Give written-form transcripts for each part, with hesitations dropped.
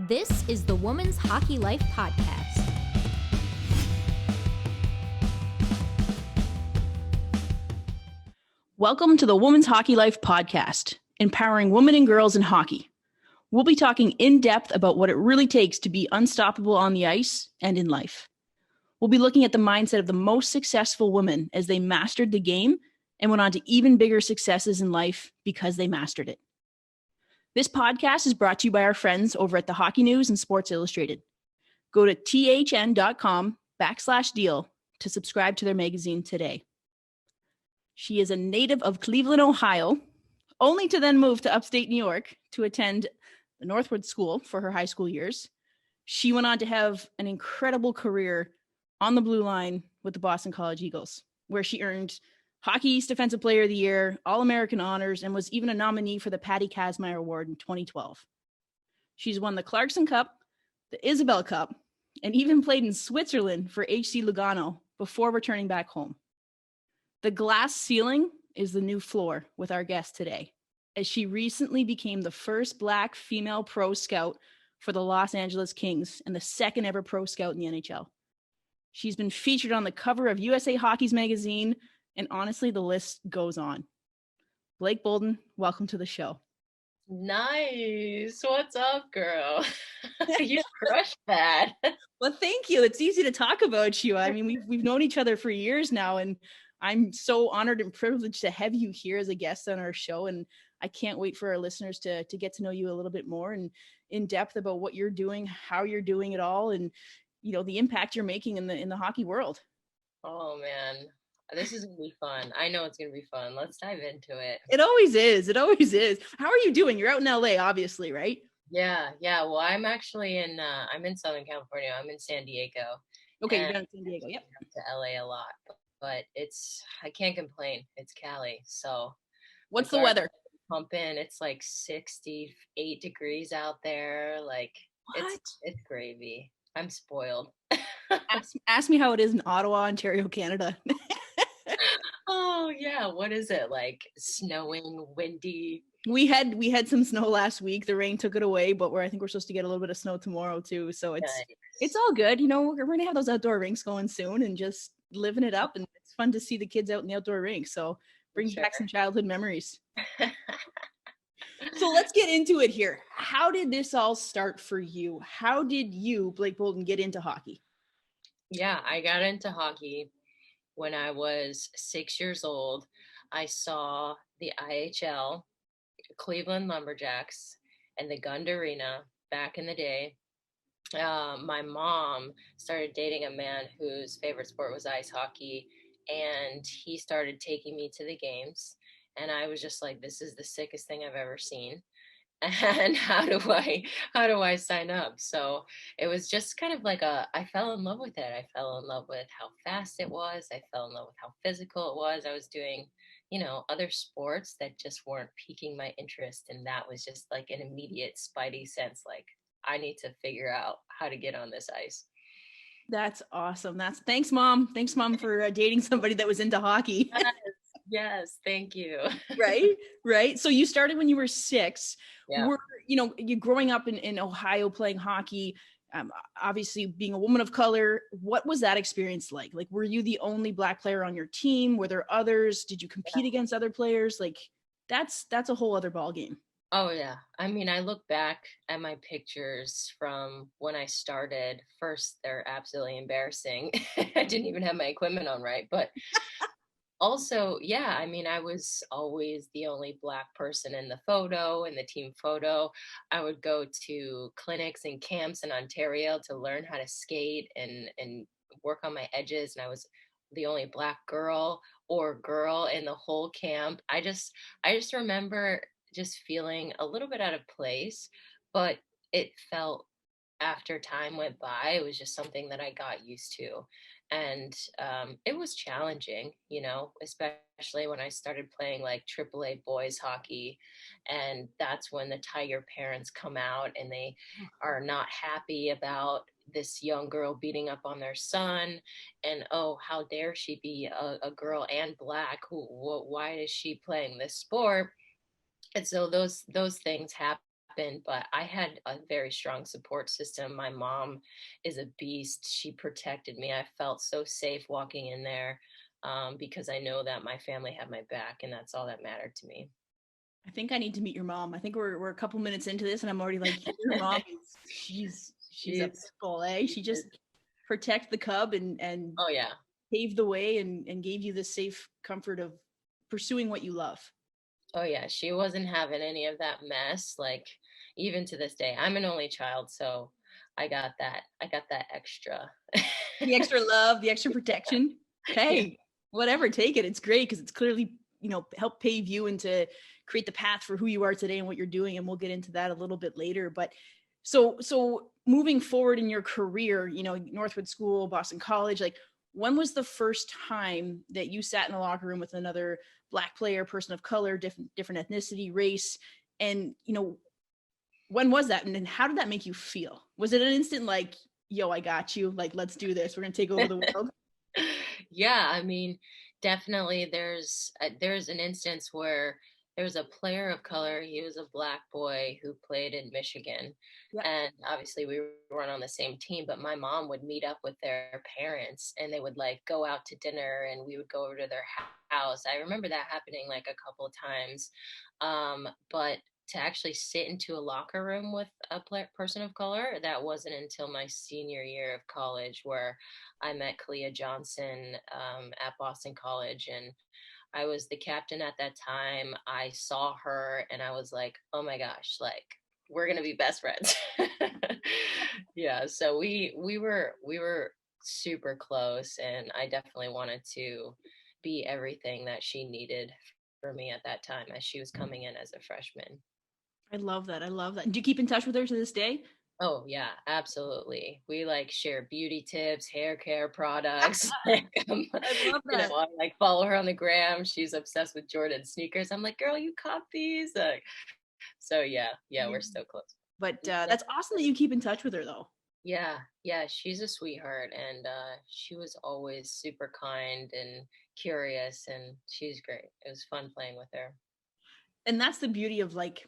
This is the Women's Hockey Life Podcast. Welcome to the Women's Hockey Life Podcast, empowering women and girls in hockey. We'll be talking in depth about what it really takes to be unstoppable on the ice and in life. We'll be looking at the mindset of the most successful women as they mastered the game and went on to even bigger successes in life because they mastered it. This podcast is brought to you by our friends over at the Hockey News and Sports Illustrated. Go to thn.com/deal to subscribe to their magazine today. She is a native of Cleveland, Ohio, only to then move to upstate New York to attend the Northwood School for her high school years. She went on to have an incredible career on the blue line with the Boston College Eagles, where she earned Hockey East Defensive Player of the Year, All-American honors, and was even a nominee for the Patty Kazmaier Award in 2012. She's won the Clarkson Cup, the Isabel Cup, and even played in Switzerland for HC Lugano before returning back home. The glass ceiling is the new floor with our guest today, as she recently became the first Black female pro scout for the Los Angeles Kings and the second ever pro scout in the NHL. She's been featured on the cover of USA Hockey's magazine, and honestly, the list goes on. Blake Bolden, welcome to the show. Nice. What's up, girl? You crushed that. Well, thank you. It's easy to talk about you. I mean, we've known each other for years now, and I'm so honored and privileged to have you here as a guest on our show. And I can't wait for our listeners to get to know you a little bit more and in depth about what you're doing, how you're doing it all, and the impact you're making in the hockey world. Oh man, this is gonna be fun. I know it's gonna be fun. Let's dive into it. It always is. It always is. How are you doing? You're out in LA, obviously, right? Yeah. Well, I'm actually I'm in Southern California. I'm in San Diego. Okay, you're down in San Diego. Yep. To LA a lot, but I can't complain. It's Cali, so. What's the weather? Pump in. It's like 68 degrees out there. Like what? It's gravy. I'm spoiled. Ask me how it is in Ottawa, Ontario, Canada. Oh yeah, what is it like? Snowing, windy. We had some snow last week. The rain took it away, but I think we're supposed to get a little bit of snow tomorrow too. So it's all good. We're gonna have those outdoor rinks going soon and just living it up. And it's fun to see the kids out in the outdoor rink. So brings back some childhood memories. So let's get into it here. How did this all start for you? How did you, Blake Bolden, get into hockey? Yeah, I got into hockey when I was 6 years old. I saw the IHL, Cleveland Lumberjacks, and the Gund Arena back in the day. My mom started dating a man whose favorite sport was ice hockey, and he started taking me to the games. And I was just like, this is the sickest thing I've ever seen. And how do I sign up? So it was just kind of like I fell in love with it. I fell in love with how fast it was. I fell in love with how physical it was. I was doing, other sports that just weren't piquing my interest. And that was just like an immediate spidey sense. Like, I need to figure out how to get on this ice. That's awesome. Thanks, Mom. Thanks, Mom, for dating somebody that was into hockey. Yes, thank you. Right. So you started when you were 6. Yeah. You growing up in Ohio playing hockey, obviously being a woman of color. What was that experience like? Like, were you the only Black player on your team? Were there others? Did you compete against other players? Like, that's a whole other ballgame. Oh, yeah. I mean, I look back at my pictures from when I started. First, they're absolutely embarrassing. I didn't even have my equipment on right. But also, yeah, I mean, I was always the only Black person in the photo, in the team photo. I would go to clinics and camps in Ontario to learn how to skate and work on my edges. And I was the only Black girl in the whole camp. I just remember just feeling a little bit out of place, but it felt, after time went by, it was just something that I got used to. And it was challenging, especially when I started playing like AAA boys hockey. And that's when the Tiger parents come out and they are not happy about this young girl beating up on their son. And, oh, how dare she be a girl and Black? Why is she playing this sport? And so those things happen but I had a very strong support system. My mom is a beast. She protected me. I felt so safe walking in there, because I know that my family had my back, and that's all that mattered to me. I think I need to meet your mom. I think we're a couple minutes into this, and I'm already like, your mom is she's a pit She's, bull, eh? She just protect the cub and oh yeah. paved the way and gave you the safe comfort of pursuing what you love. Oh yeah, she wasn't having any of that mess. Like, even to this day, I'm an only child, so I got that. I got that extra. The extra love, the extra protection. Yeah. Hey, whatever, take it. It's great because it's clearly, help pave you and to create the path for who you are today and what you're doing. And we'll get into that a little bit later. But so moving forward in your career, Northwood School, Boston College, like when was the first time that you sat in a locker room with another Black player, person of color, different ethnicity, race? And, when was that? And then how did that make you feel? Was it an instant like, yo, I got you, like, let's do this, we're going to take over the world? Yeah, I mean, definitely there's an instance where there's a player of color. He was a Black boy who played in Michigan. Yeah. And obviously we weren't on the same team, but my mom would meet up with their parents, and they would like go out to dinner, and we would go over to their house. I remember that happening like a couple of times. But to actually sit into a locker room with a person of color, that wasn't until my senior year of college, where I met Kalia Johnson at Boston College, and I was the captain at that time. I saw her and I was like, oh my gosh, like, we're gonna be best friends. Yeah, so we were super close, and I definitely wanted to be everything that she needed for me at that time as she was coming in as a freshman. I love that. I love that. Do you keep in touch with her to this day? Oh yeah, absolutely. We like share beauty tips, hair care products. Like, I love that. I like follow her on the gram. She's obsessed with Jordan sneakers. I'm like, girl, you caught these. So yeah, we're so close. But that's awesome that you keep in touch with her, though. Yeah, she's a sweetheart, and she was always super kind and curious, and she's great. It was fun playing with her. And that's the beauty of like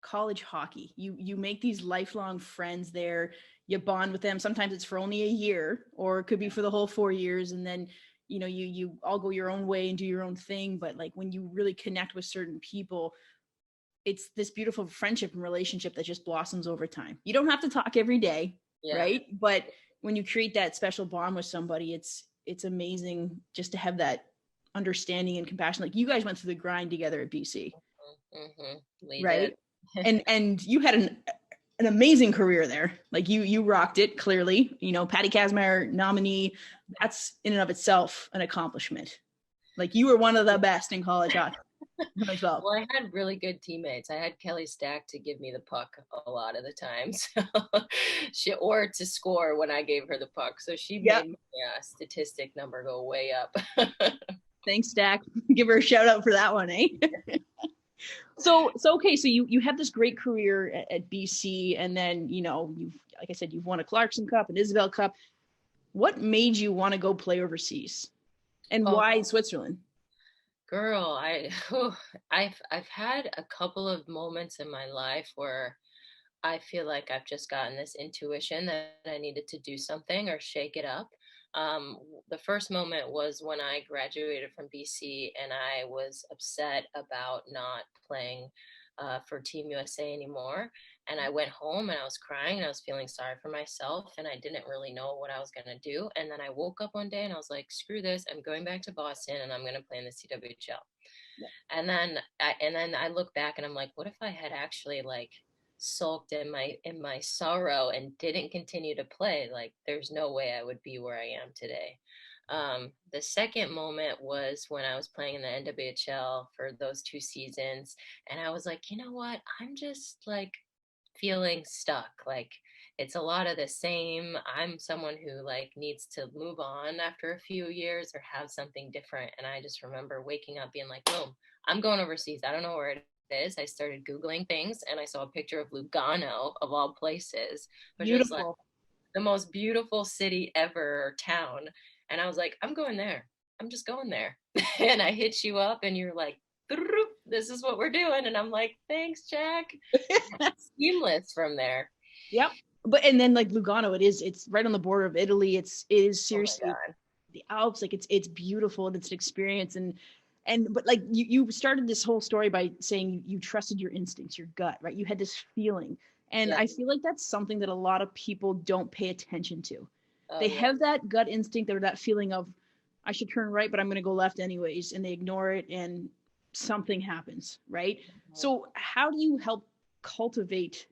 college hockey. You make these lifelong friends there. You bond with them. Sometimes it's for only a year, or it could be for the whole 4 years, and then you all go your own way and do your own thing. But like when you really connect with certain people, it's this beautiful friendship and relationship that just blossoms over time. You don't have to talk every day, right? But when you create that special bond with somebody, it's amazing just to have that understanding and compassion. Like you guys went through the grind together at BC, right? and you had an amazing career there. Like you rocked it, clearly. Patty Kazmaier nominee, that's in and of itself an accomplishment. Like you were one of the best in college hockey. Well, I had really good teammates. I had Kelly Stack to give me the puck a lot of the time, so or to score when I gave her the puck. So she made my statistic number go way up. Thanks, Stack. Give her a shout out for that one, eh? So okay, so you have this great career at BC, and then you've, like I said, you've won a Clarkson Cup, an Isabel Cup. What made you want to go play overseas, and why Switzerland? Girl, I've had a couple of moments in my life where I feel like I've just gotten this intuition that I needed to do something or shake it up. The first moment was when I graduated from BC, and I was upset about not playing for Team USA anymore. And I went home and I was crying and I was feeling sorry for myself, and I didn't really know what I was going to do. And then I woke up one day and I was like, screw this, I'm going back to Boston and I'm going to play in the CWHL. Yeah. And then I look back and I'm like, what if I had actually like sulked in my sorrow and didn't continue to play? Like, there's no way I would be where I am today. The second moment was when I was playing in the NWHL for those 2 seasons, and I was like, you know what, I'm just like feeling stuck. Like, it's a lot of the same. I'm someone who like needs to move on after a few years or have something different. And I just remember waking up being like, boom, I'm going overseas. I don't know where it is. I started Googling things and I saw a picture of Lugano, of all places, which was like the most beautiful city ever, town. And I was like, I'm going there. I'm just going there. And I hit you up and you're like, this is what we're doing. And I'm like, thanks, Jack. Seamless from there. Yep. And then like Lugano, it's right on the border of Italy. It is Oh my seriously God. the Alps. Like it's beautiful and it's an experience. But like you started this whole story by saying you trusted your instincts, your gut, right? You had this feeling. And Yeah. I feel like that's something that a lot of people don't pay attention to. Oh They yeah. have that gut instinct or that feeling of I should turn right, but I'm going to go left anyways, and they ignore it and something happens, right? So how do you help cultivate,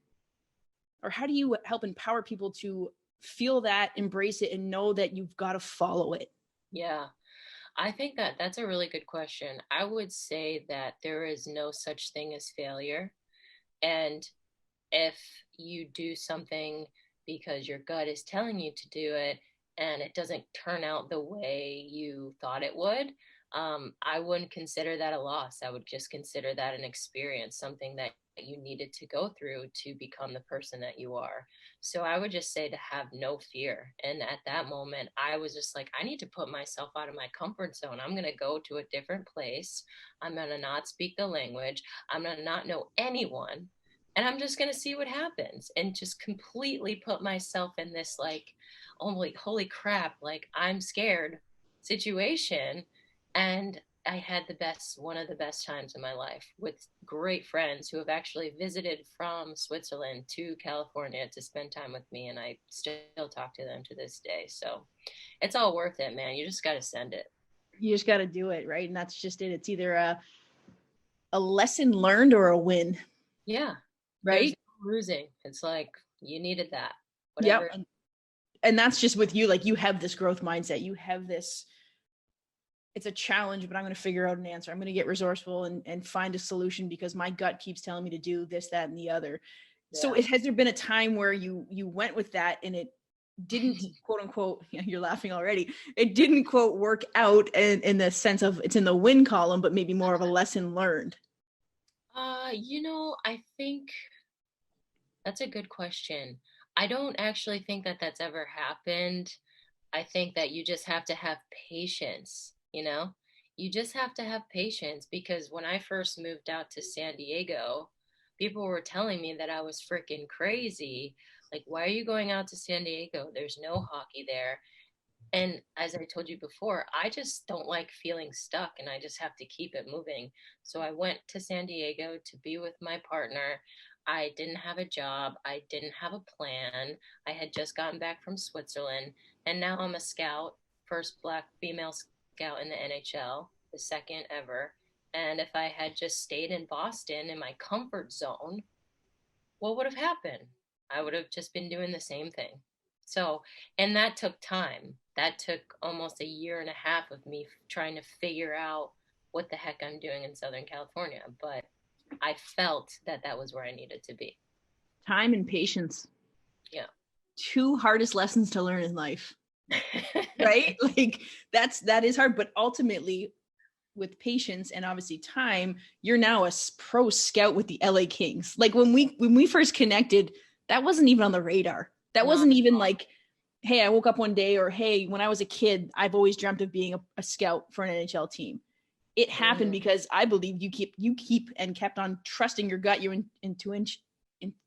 or how do you help empower people to feel that, embrace it, and know that you've got to follow it? Yeah. I think that that's a really good question. I would say that there is no such thing as failure. And if you do something because your gut is telling you to do it and it doesn't turn out the way you thought it would, I wouldn't consider that a loss. I would just consider that an experience, something that you needed to go through to become the person that you are. So I would just say to have no fear. And at that moment, I was just like, I need to put myself out of my comfort zone. I'm going to go to a different place. I'm going to not speak the language. I'm going to not know anyone, and I'm just going to see what happens, and just completely put myself in this like, holy crap, like I'm scared situation. And I had one of the best times in my life with great friends who have actually visited from Switzerland to California to spend time with me. And I still talk to them to this day. So it's all worth it, man. You just got to send it. You just got to do it, right? And that's just it. It's either a lesson learned or a win, Yeah. There's right? no losing. It's like you needed that. Yep. Whatever. And that's just with you. Like you have this growth mindset. You have this, it's a challenge, but I'm going to figure out an answer. I'm going to get resourceful and find a solution because my gut keeps telling me to do this, that, and the other. So Yeah. has there been a time where you went with that and it didn't quote unquote, you're laughing already. It didn't quote work out in the sense of it's in the win column, but maybe more of a lesson learned. I think that's a good question. I don't actually think that that's ever happened. I think that you just have to have patience, you know? You just have to have patience, because when I first moved out to San Diego, people were telling me that I was freaking crazy. Like, why are you going out to San Diego? There's no hockey there. And as I told you before, I just don't like feeling stuck, and I just have to keep it moving. So I went to San Diego to be with my partner. I didn't have a job. I didn't have a plan. I had just gotten back from Switzerland, and now I'm a scout, first Black female scout in the NHL, the second ever. And if I had just stayed in Boston in my comfort zone, what would have happened? I would have just been doing the same thing. So, and that took time. That took almost a year and a half of me trying to figure out what the heck I'm doing in Southern California. But I felt that that was where I needed to be. Time and patience. Yeah. Two hardest lessons to learn in life, right? Like that is hard, but ultimately with patience and obviously time, you're now a pro scout with the LA Kings. Like when we first connected, that wasn't even on the radar. That Not wasn't at even all. like, hey, I woke up one day, or hey, when I was a kid, I've always dreamt of being a scout for an NHL team. It happened because I believe you keep and kept on trusting your gut, your intuition.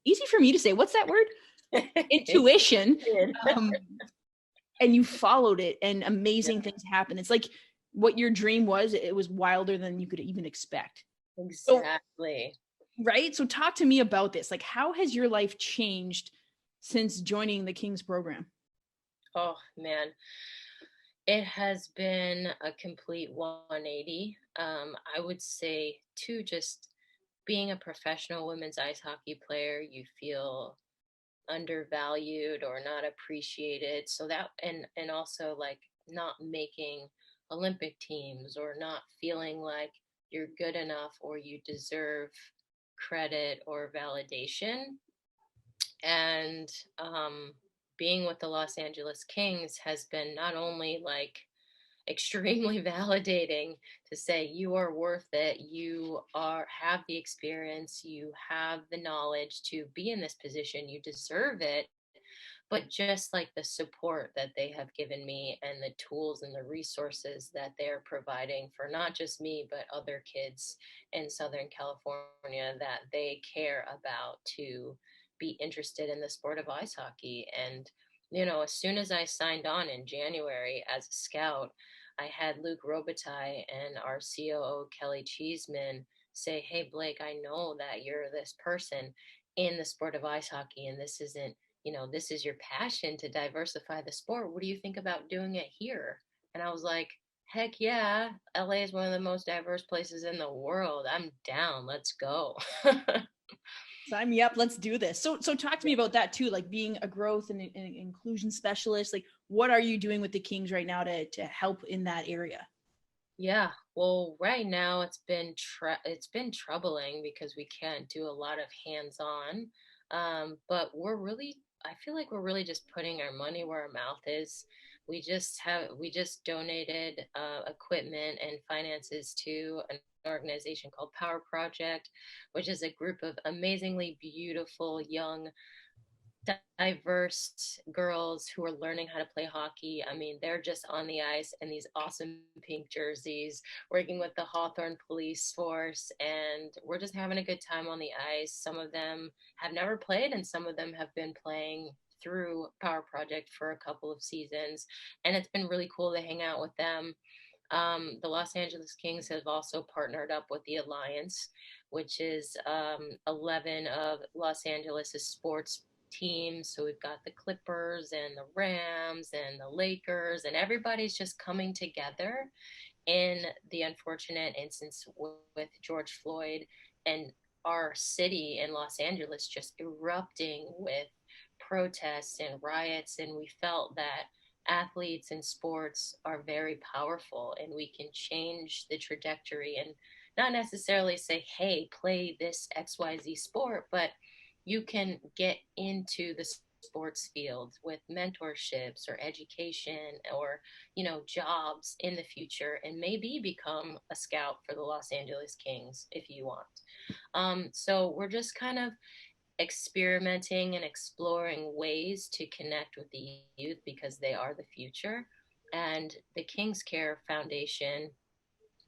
Easy for me to say. What's that word? Intuition. And you followed it, and amazing things happen. It's like what your dream was, it was wilder than you could even expect. Exactly. So, right? So talk to me about this. Like, how has your life changed since joining the Kings program? Oh, man. It has been a complete 180. I would say, too, just being a professional women's ice hockey player, you feel undervalued or not appreciated. So that, and also like not making Olympic teams, or not feeling like you're good enough or you deserve credit or validation. And being with the Los Angeles Kings has been not only like extremely validating to say you are worth it, you have the experience, you have the knowledge to be in this position, you deserve it, but just like the support that they have given me and the tools and the resources that they're providing for not just me, but other kids in Southern California that they care about to be interested in the sport of ice hockey. And, as soon as I signed on in January as a scout, I had Luke Robitaille and our COO, Kelly Cheeseman, say, "Hey, Blake, I know that you're this person in the sport of ice hockey, and this isn't, this is your passion to diversify the sport. What do you think about doing it here?" And I was like, "Heck yeah, LA is one of the most diverse places in the world. I'm down. Let's go." Sign me up. Let's do this. So talk to me about that too, like being a growth and inclusion specialist. Like, what are you doing with the Kings right now to help in that area? Yeah, well, right now it's been troubling because we can't do a lot of hands-on. But I feel like we're really just putting our money where our mouth is. We just donated equipment and finances to an organization called Power Project, which is a group of amazingly beautiful young diverse girls who are learning how to play hockey. I mean, they're just on the ice in these awesome pink jerseys, working with the Hawthorne police force, and we're just having a good time on the ice. Some of them have never played, and some of them have been playing through Power Project for a couple of seasons, and it's been really cool to hang out with them. The Los Angeles Kings have also partnered up with the Alliance, which is 11 of Los Angeles' sports teams. So we've got the Clippers and the Rams and the Lakers, and everybody's just coming together in the unfortunate instance with George Floyd, and our city in Los Angeles just erupting with protests and riots. And we felt that athletes and sports are very powerful, and we can change the trajectory and not necessarily say, "Hey, play this XYZ sport," but you can get into the sports field with mentorships or education or jobs in the future, and maybe become a scout for the Los Angeles Kings if you want. So we're just kind of experimenting and exploring ways to connect with the youth because they are the future. And the Kings Care Foundation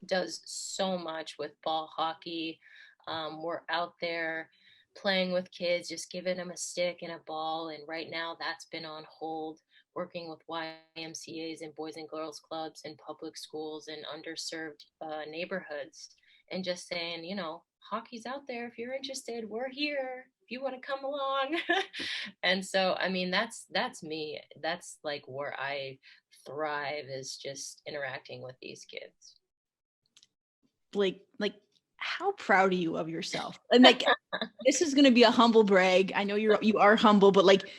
does so much with ball hockey. We're out there playing with kids, just giving them a stick and a ball. And right now that's been on hold, working with YMCAs and boys and girls clubs and public schools and underserved neighborhoods, and just saying, hockey's out there. If you're interested, we're here. If you want to come along. And so, I mean, that's me. That's like where I thrive, is just interacting with these kids. Blake, like, how proud are you of yourself? And like, this is going to be a humble brag. I know you are humble, but like,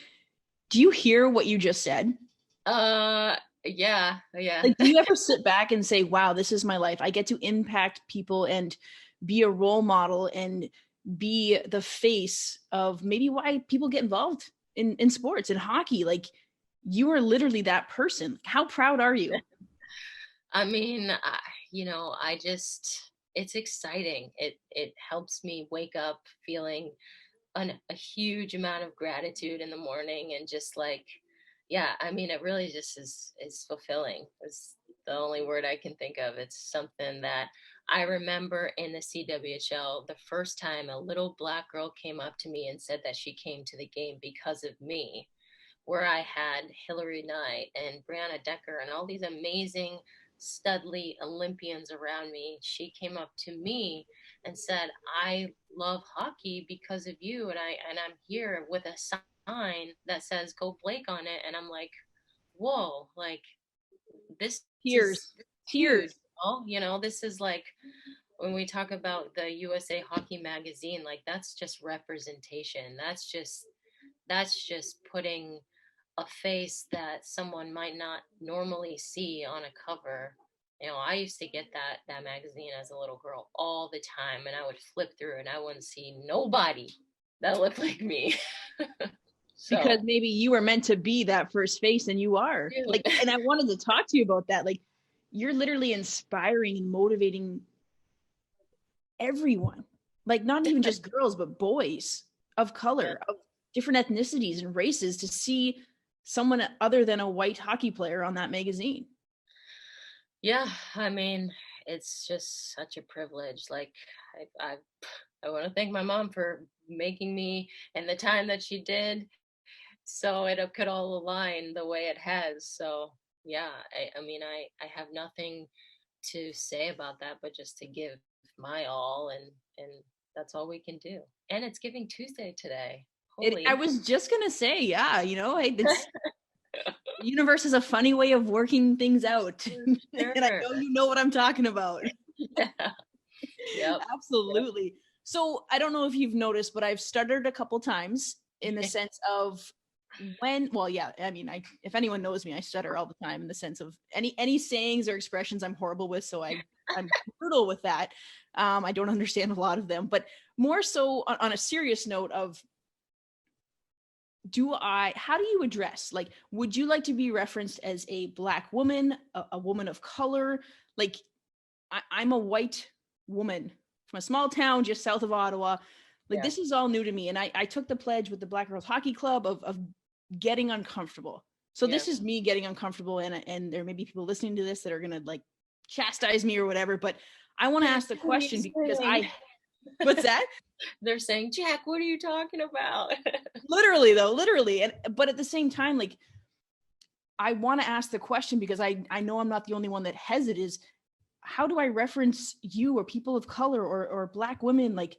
do you hear what you just said? Yeah. Like, do you ever sit back and say, "Wow, this is my life. I get to impact people and be a role model and be the face of maybe why people get involved in sports and hockey." Like, you are literally that person. How proud are you? I mean, it's exciting. It helps me wake up feeling a huge amount of gratitude in the morning, and just like, yeah, I mean, it really just is fulfilling. It's the only word I can think of. It's something that I remember in the CWHL, the first time a little Black girl came up to me and said that she came to the game because of me, where I had Hillary Knight and Brianna Decker and all these amazing studly Olympians around me. She came up to me and said, "I love hockey because of you, and I'm here with a sign that says Go Blake on it." And I'm like, whoa, like, this Tears. is huge. This is like, when we talk about the USA Hockey magazine, like, that's just representation. That's just putting a face that someone might not normally see on a cover. I used to get that magazine as a little girl all the time, and I would flip through and I wouldn't see nobody that looked like me. Because maybe you were meant to be that first face, and you are. Dude. Like, and I wanted to talk to you about that. Like, you're literally inspiring and motivating everyone, like not even just girls, but boys of color, of different ethnicities and races, to see someone other than a white hockey player on that magazine. Yeah, I mean, it's just such a privilege. Like, I want to thank my mom for making me and the time that she did, so it could all align the way it has. So yeah, I mean, I have nothing to say about that, but just to give my all, and that's all we can do. And it's Giving Tuesday today. I Holy. was just gonna say, yeah, hey, this universe is a funny way of working things out. And I Sure. know you know what I'm talking about. Yeah. Yep. Absolutely. So I don't know if you've noticed, but I've stuttered a couple times in the sense of yeah, I mean, if anyone knows me, I stutter all the time in the sense of any sayings or expressions I'm horrible with. So I'm brutal with that. I don't understand a lot of them, but more so on a serious note of, how do you address, like, would you like to be referenced as a Black woman, a woman of color? Like, I'm a white woman from a small town just south of Ottawa. Like, Yeah. this is all new to me. And I took the pledge with the Black Girls Hockey Club of getting uncomfortable. So Yeah. this is me getting uncomfortable. And there may be people listening to this that are going to like chastise me or whatever, but I want to ask the question because what's that? They're saying, Jack, what are you talking about? Literally. But at the same time, like, I want to ask the question because I know I'm not the only one that has it, is how do I reference you or people of color or Black women? Like,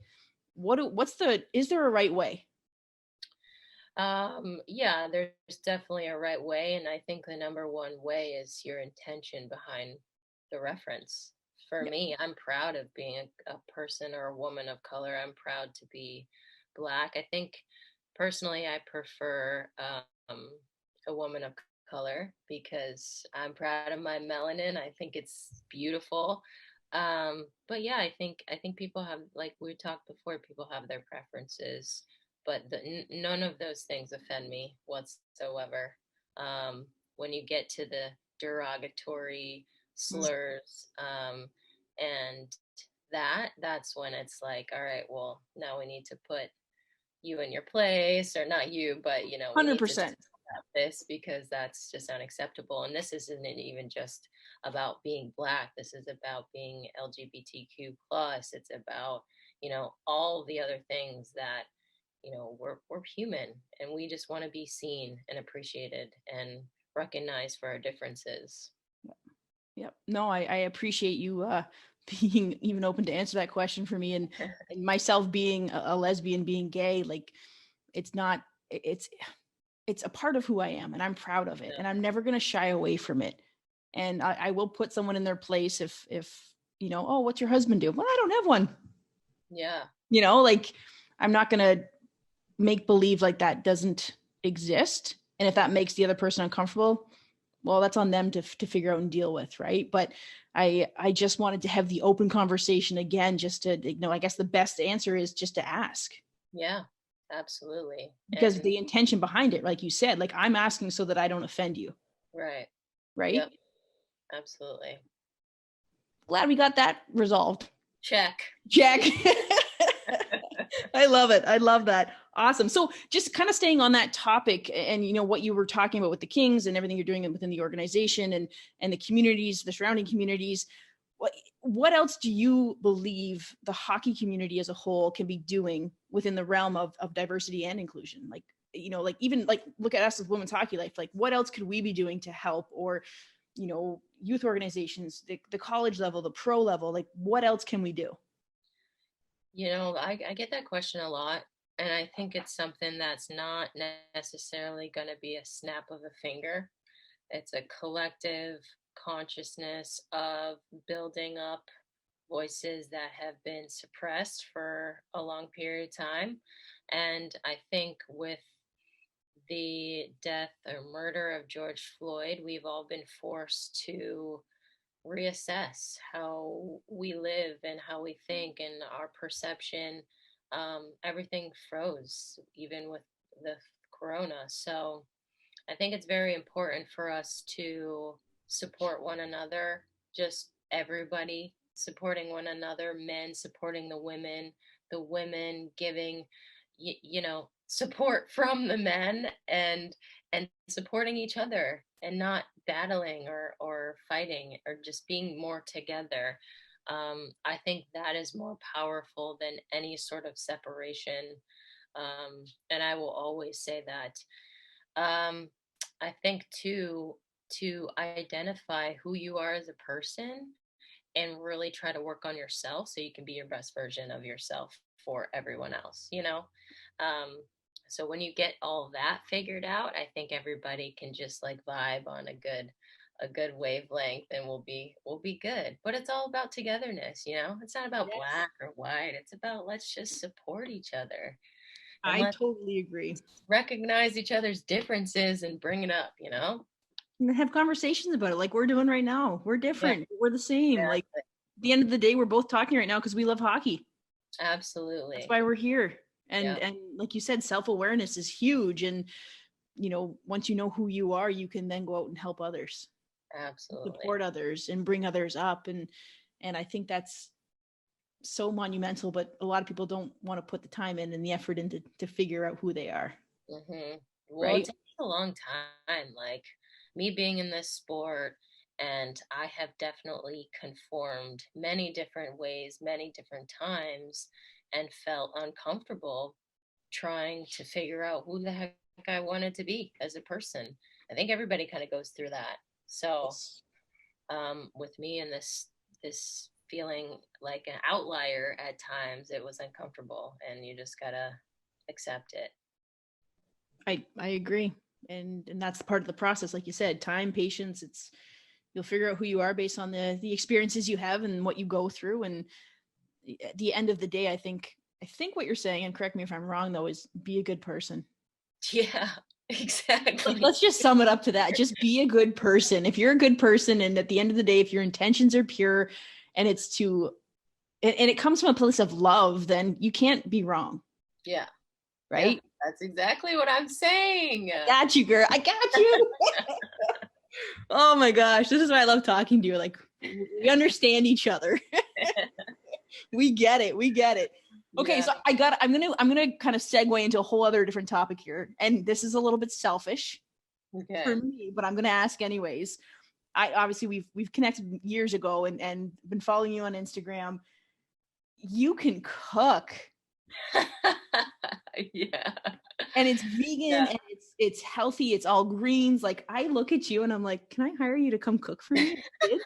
is there a right way? Yeah, there's definitely a right way. And I think the number one way is your intention behind the reference. For Yeah. me, I'm proud of being a person or a woman of color. I'm proud to be Black. I think personally, I prefer a woman of color because I'm proud of my melanin. I think it's beautiful. But yeah, I think people have, like we talked before, people have their preferences, but none of those things offend me whatsoever. When you get to the derogatory slurs, and that's when it's like, all right, well, now we need to put you in your place, or not you, but we need to 100%. stop this because that's just unacceptable. And this isn't even just about being Black. This is about being LGBTQ plus. It's about all the other things that we're human, and we just want to be seen and appreciated and recognized for our differences. Yep. No, I appreciate you being even open to answer that question for me, and myself being a lesbian, being gay, like, it's not it's a part of who I am, and I'm proud of it, Yeah. and I'm never going to shy away from it. And I will put someone in their place if oh, what's your husband do? Well, I don't have one. Yeah. Like, I'm not going to make believe like that doesn't exist. And if that makes the other person uncomfortable, well, that's on them to figure out and deal with, right? But I just wanted to have the open conversation again, just to, I guess the best answer is just to ask. Yeah, absolutely. Because And the intention behind it, like you said, like, I'm asking so that I don't offend you. right. Right? Yep. Absolutely. Glad we got that resolved. Check. I love it. I love that. Awesome. So just kind of staying on that topic, and what you were talking about with the Kings and everything you're doing within the organization and the communities, the surrounding communities, what else do you believe the hockey community as a whole can be doing within the realm of diversity and inclusion? Like, like, even like, look at us with Women's Hockey Life, like, what else could we be doing to help? Or youth organizations, the college level, the pro level, like, what else can we do? I get that question a lot, and I think it's something that's not necessarily going to be a snap of a finger. It's a collective consciousness of building up voices that have been suppressed for a long period of time. And I think with the death or murder of George Floyd, we've all been forced to reassess how we live and how we think and our perception. Everything froze, even with the corona. So I think it's very important for us to support one another, just everybody supporting one another, men supporting the women giving, support from the men, and supporting each other, and not battling or fighting, or just being more together. I think that is more powerful than any sort of separation. And I will always say that. um, I think too, to identify who you are as a person, and really try to work on yourself so you can be your best version of yourself for everyone else. um, so when you get all that figured out, I think everybody can just like vibe on a good wavelength, and we'll be good. But it's all about togetherness. It's not about Yes. black or white. It's about, let's just support each other, and I let's totally agree. recognize each other's differences and bring it up. And have conversations about it like we're doing right now. We're Yeah, different. We're the same. Like exactly. at the end of the day, we're both talking right now because we love hockey. That's Absolutely. why we're here. Yeah, And like you said, self-awareness is huge. And once you know who you are, you can then go out and help others, absolutely. support others, and bring others up. And I think that's so monumental, but a lot of people don't want to put the time in and the effort into to figure out who they are. Well, it Right. takes a long time. Like me being in this sport, and I have definitely conformed many different ways, many different times, and felt uncomfortable trying to figure out who the heck I wanted to be as a person. I think everybody kind of goes through that. So, Yes. with me and this feeling like an outlier at times, it was uncomfortable, and you just gotta accept it. I agree. And that's part of the process. Like you said, time, patience, you'll figure out who you are based on the experiences you have and what you go through. And at the end of the day, I think what you're saying, and correct me if I'm wrong though, is be a good person. Yeah, Like exactly. let's just sum it up to that. Just be a good person. If you're a good person, and at the end of the day, if your intentions are pure and it's to and it comes from a place of love, then you can't be wrong. Yeah, yeah, Right? that's exactly what I'm saying. I got you, girl. I got you. Oh my gosh. This is why I love talking to you. Like we understand each other. We get it. We get it. Okay, Yeah, so I'm gonna kind of segue into a whole other different topic here. And this is a little bit selfish for okay. me, but I'm gonna ask anyways. I obviously we've connected years ago and been following you on Instagram. You can cook Yeah, and it's vegan yeah. and it's healthy, it's all greens. Like I look at you and I'm like, can I hire you to come cook for me?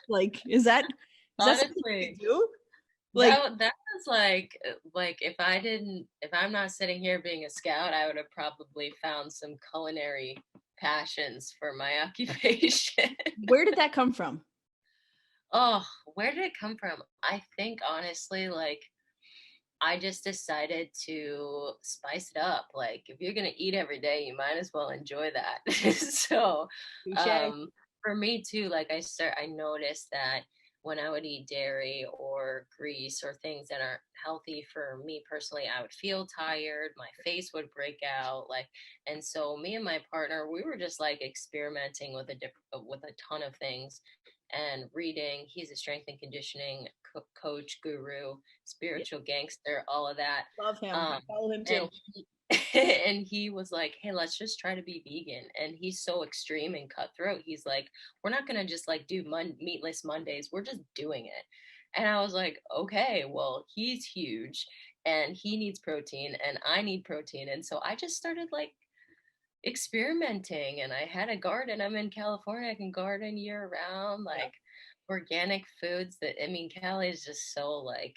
Like, is that something you Honestly, do? Like, that was like if I'm not sitting here being a scout, I would have probably found some culinary passions for my occupation. where did that come from? Oh, where did it come from? I think honestly, like I just decided to spice it up. Like, if you're gonna eat every day, you might as well enjoy that. So, Touche. um, for me too, like I noticed that when I would eat dairy or grease or things that aren't healthy for me personally, I would feel tired. My face would break out, like, and so me and my partner, we were just like experimenting with a ton of things and reading. He's a strength and conditioning coach, guru, Yeah, spiritual gangster, all of that. love him. I Um, follow him and too. he, and he was like, "Hey, let's just try to be vegan." And he's so extreme and cutthroat. He's like, "We're not gonna just like do meatless Mondays. We're just doing it." And I was like, "Okay, well, he's huge, and he needs protein, and I need protein." And so I just started like experimenting, and I had a garden. I'm in California. I can garden year round, Yeah. like organic foods. That I mean, Cali is just so like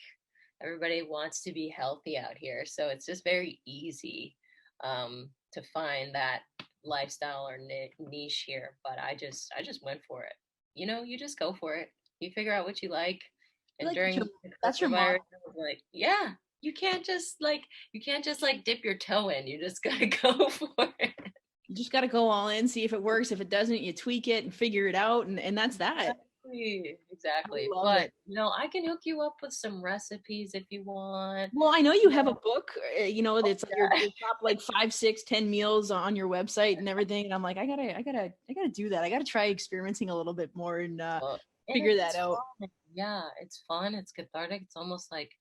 everybody wants to be healthy out here. So it's just very easy to find that lifestyle or niche here. But I just went for it. You just go for it. You figure out what you like. I And like that during the that's your coronavirus, motto. I was like, yeah, you can't just like dip your toe in. You just gotta go for it. You just got to go all in, see if it works. If it doesn't, you tweak it and figure it out. And that's that. Exactly. I Exactly. love But it. I can hook you up with some recipes if you want. Well, I know you have a Yeah. book, that's like your top like 5, 6, 10 meals on your website and everything. And I'm like, I gotta do that. I gotta try experimenting a little bit more and Well, and figure that it's out. fun. Yeah, it's fun. It's cathartic. It's almost like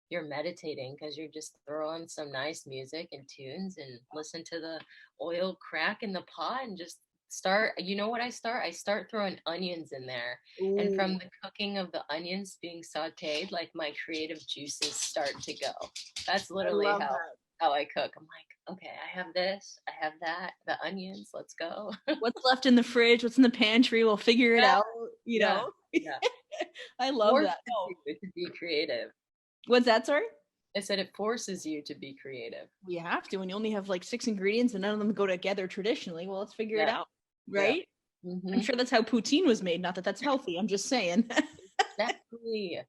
you're meditating because you're just throwing some nice music and tunes and listen to the oil crack in the pot and just start. You know what I start? I start throwing onions in there. And Ooh, from the cooking of the onions being sauteed, like my creative juices start to go. That's I literally love that. how I cook. I'm like, okay, I have this, I have that, the onions, let's go. What's left in the fridge? What's in the pantry? We'll figure it Yeah, out. You yeah, know. yeah. I love Forces that. No. you to be creative. What's that? Sorry. I said it forces you to be creative. We have to, when you only have like 6 ingredients and none of them go together traditionally. Well, let's figure it Yeah, out, yeah. right? Mm-hmm. I'm sure that's how poutine was made. Not that that's healthy. I'm just saying. Exactly.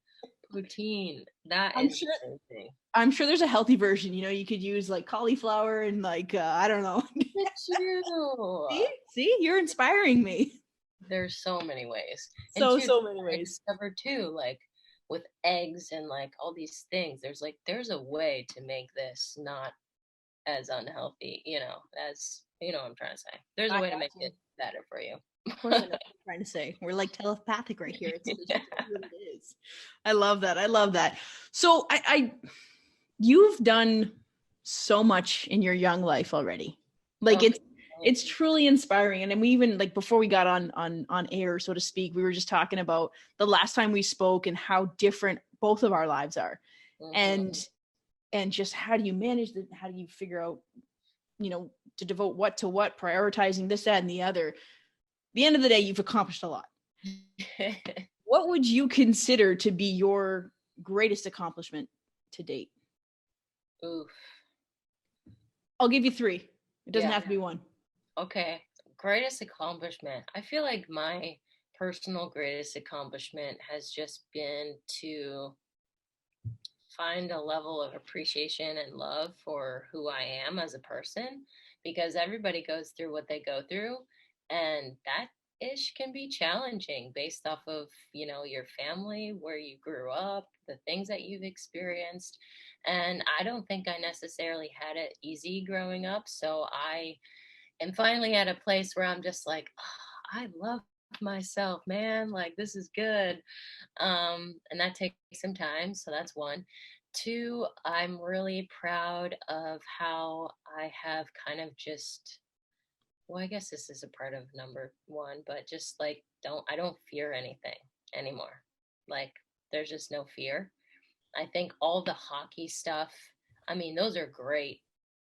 Poutine. That I'm is sure. amazing. I'm sure there's a healthy version. You know, you could use like cauliflower and like I don't know. Look at you. See, you're inspiring me. There's so many ways. So And too, many I ways. discovered too, like with eggs and like all these things, there's a way to make this not as unhealthy, as you know what I'm trying to say. There's a I way to got make you. it better for you. Of course, I know what you're trying to say. We're like telepathic right here. It's Yeah. what it is. I love that. I love that. So you've done so much in your young life already. Like Oh, it's truly inspiring. And then we even like before we got on air, so to speak, we were just talking about the last time we spoke and how different both of our lives are. mhm. And just how do you manage that? How do you figure out, to devote what to what, prioritizing this, that, and the other. At the end of the day, you've accomplished a lot. What would you consider to be your greatest accomplishment to date? Oof. I'll give you 3. It doesn't Yeah. have to be 1. Okay. Greatest accomplishment. I feel like my personal greatest accomplishment has just been to find a level of appreciation and love for who I am as a person, because everybody goes through what they go through, and that ish can be challenging based off of, your family, where you grew up, the things that you've experienced. And I don't think I necessarily had it easy growing up. So I am finally at a place where I'm just like, oh, I love myself, man. Like, this is good. And that takes some time. So that's one. Two, I'm really proud of how I have kind of just, well, I guess this is a part of number one, but just like, I don't fear anything anymore. Like, there's just no fear. I think all the hockey stuff, I mean, those are great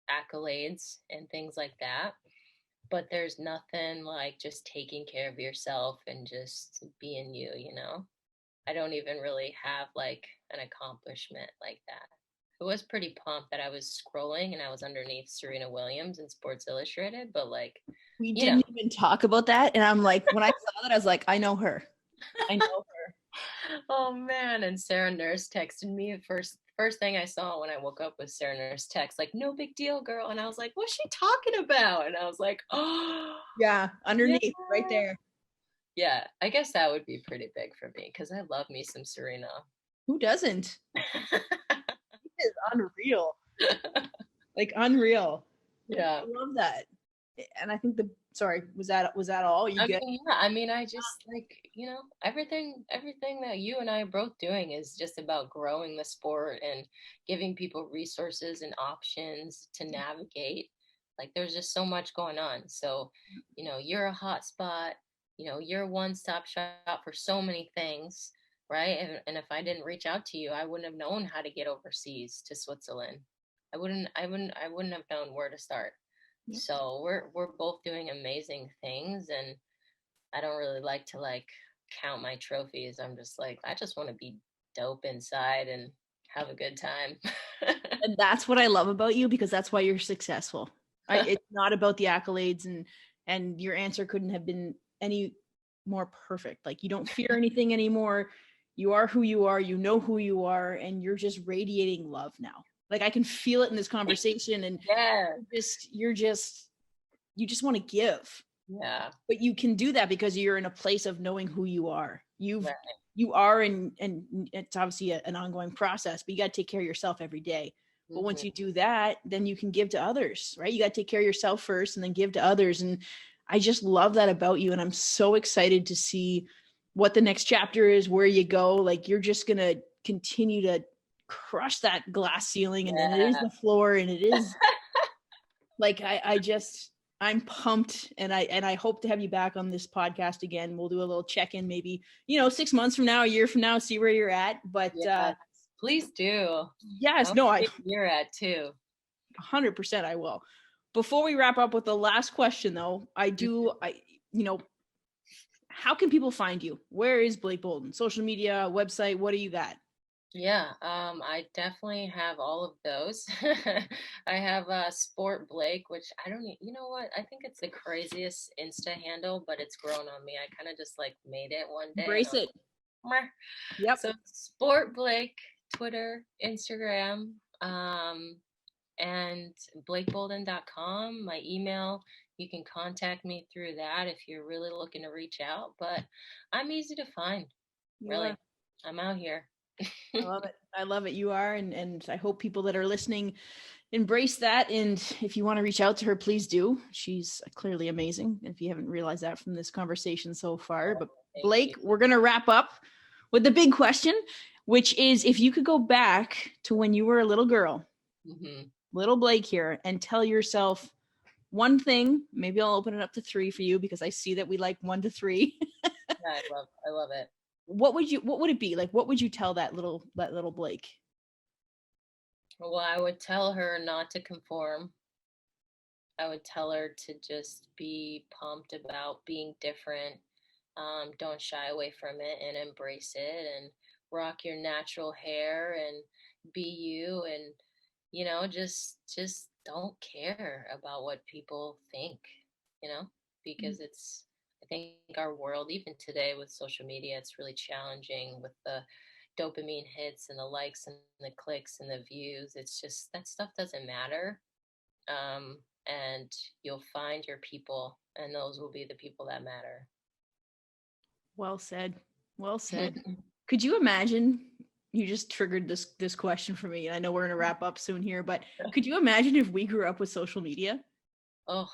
accolades and things like that, but there's nothing like just taking care of yourself and just being you. I don't even really have like an accomplishment like that. It was pretty pumped that I was scrolling and I was underneath Serena Williams in Sports Illustrated, but like, We you know, didn't even talk about that. And I'm like, when I saw that, I was like, I know her. I know her. oh man. And Sarah Nurse texted me. First thing I saw when I woke up was Sarah Nurse text, like, no big deal, girl. And I was like, what's she talking about? And I was like, oh Yeah, underneath, right yeah. there. Yeah, I guess that would be pretty big for me because I love me some Serena. Who doesn't? It's unreal. Like unreal. Yeah. I love that. And I think sorry, was that all? You good? I mean, I just like, everything that you and I are both doing is just about growing the sport and giving people resources and options to navigate. Like, there's just so much going on. So, you're a hot spot, you're a one-stop shop for so many things, right? And if I didn't reach out to you, I wouldn't have known how to get overseas to Switzerland. I wouldn't have known where to start. Yeah. So we're both doing amazing things, and I don't really like to like count my trophies. I'm just like, I just want to be dope inside and have a good time. And that's what I love about you, because that's why you're successful. It's not about the accolades, and your answer couldn't have been any more perfect. Like, you don't fear anything anymore. You are who you are, you know who you are, and you're just radiating love now. Like, I can feel it in this conversation, and Yeah. you just want to give. Yeah. But you can do that because you're in a place of knowing who you are. Right. You are, and it's obviously an ongoing process, but you got to take care of yourself every day. But once you do that, then you can give to others, right? You got to take care of yourself first and then give to others. And I just love that about you. And I'm so excited to see what the next chapter is, where you go. Like, you're just going to continue to crush that glass ceiling, and then it is the floor, and it is like I'm pumped, and I hope to have you back on this podcast again. We'll do a little check-in, maybe 6 months from now, a year from now, see where you're at. But please do. Yes, no, you're at too. 100% I will. Before we wrap up with the last question, though, how can people find you? Where is Blake Bolden? Social media, website, what do you got? Yeah, I definitely have all of those. I have Sport Blake, which I don't, you know what? I think it's the craziest Insta handle, but it's grown on me. I kind of just like made it one day. Embrace it. Meh. Yep. So Sport Blake, Twitter, Instagram, and BlakeBolden.com. My email, you can contact me through that if you're really looking to reach out. But I'm easy to find. Really, I'm out here. I love it. I love it. You are. And I hope people that are listening embrace that. And if you want to reach out to her, please do. She's clearly amazing. If you haven't realized that from this conversation so far. But Blake, we're going to wrap up with the big question, which is, if you could go back to when you were a little girl, little Blake here, and tell yourself one thing, maybe I'll open it up to 3 for you, because I see that we like 1 to 3. Yeah, I love it. What would it be? Like, what would you tell that little Blake? Well, I would tell her not to conform. I would tell her to just be pumped about being different. Don't shy away from it and embrace it, and rock your natural hair and be you, and just don't care about what people think, because I think our world, even today with social media, it's really challenging with the dopamine hits and the likes and the clicks and the views. It's just, that stuff doesn't matter. And you'll find your people, and those will be the people that matter. Well said. Well said. Could you imagine, you just triggered this question for me, and I know we're going to wrap up soon here, but could you imagine if we grew up with social media? Oh,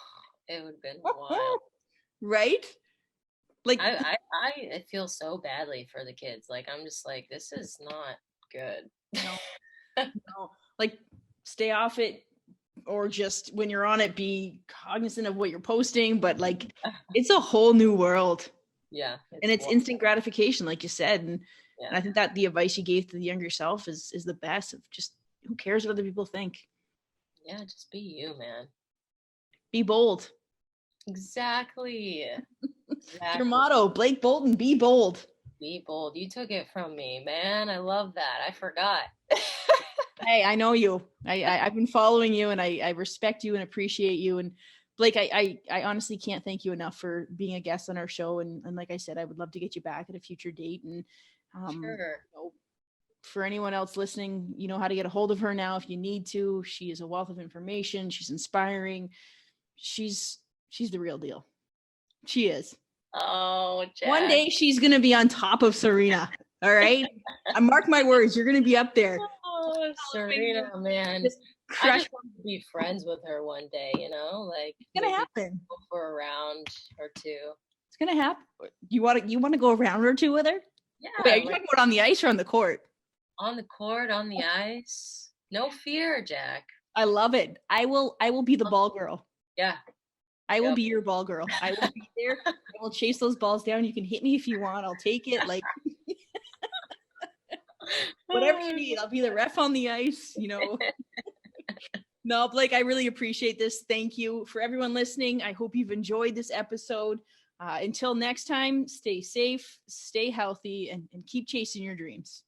it would have been wild. Right? Like, I feel so badly for the kids. Like, I'm just like, this is not good. No. Like, stay off it, or just when you're on it, be cognizant of what you're posting. But like, it's a whole new world. Yeah. And it's instant gratification, like you said. And I think that the advice you gave to the younger self is the best, of just, who cares what other people think? Yeah, just be you, man. Be bold. Exactly. Your motto, Blake Bolden, be bold. Be bold. You took it from me, man. I love that. I forgot. Hey, I know you. I've been following you, and I respect you and appreciate you. And Blake, I honestly can't thank you enough for being a guest on our show. And like I said, I would love to get you back at a future date. And sure. For anyone else listening, you know how to get a hold of her now if you need to. She is a wealth of information. She's inspiring. She's the real deal. She is. Oh, Jack. One day she's going to be on top of Serena. All right. I mark my words. You're going to be up there. Oh, Serena, man. I just want to be friends with her one day, like, it's going to happen. Go for a round or two. It's going to happen. You want to go a round or two with her? Yeah. Wait, are you talking about on the ice or on the court? On the court, on the ice. No fear, Jack. I love it. I will be the ball girl. Yeah. I will be your ball girl. I will be there. I will chase those balls down. You can hit me if you want. I'll take it. Like, whatever you need. I'll be the ref on the ice, No, Blake, I really appreciate this. Thank you. For everyone listening, I hope you've enjoyed this episode. Until next time, stay safe, stay healthy, and keep chasing your dreams.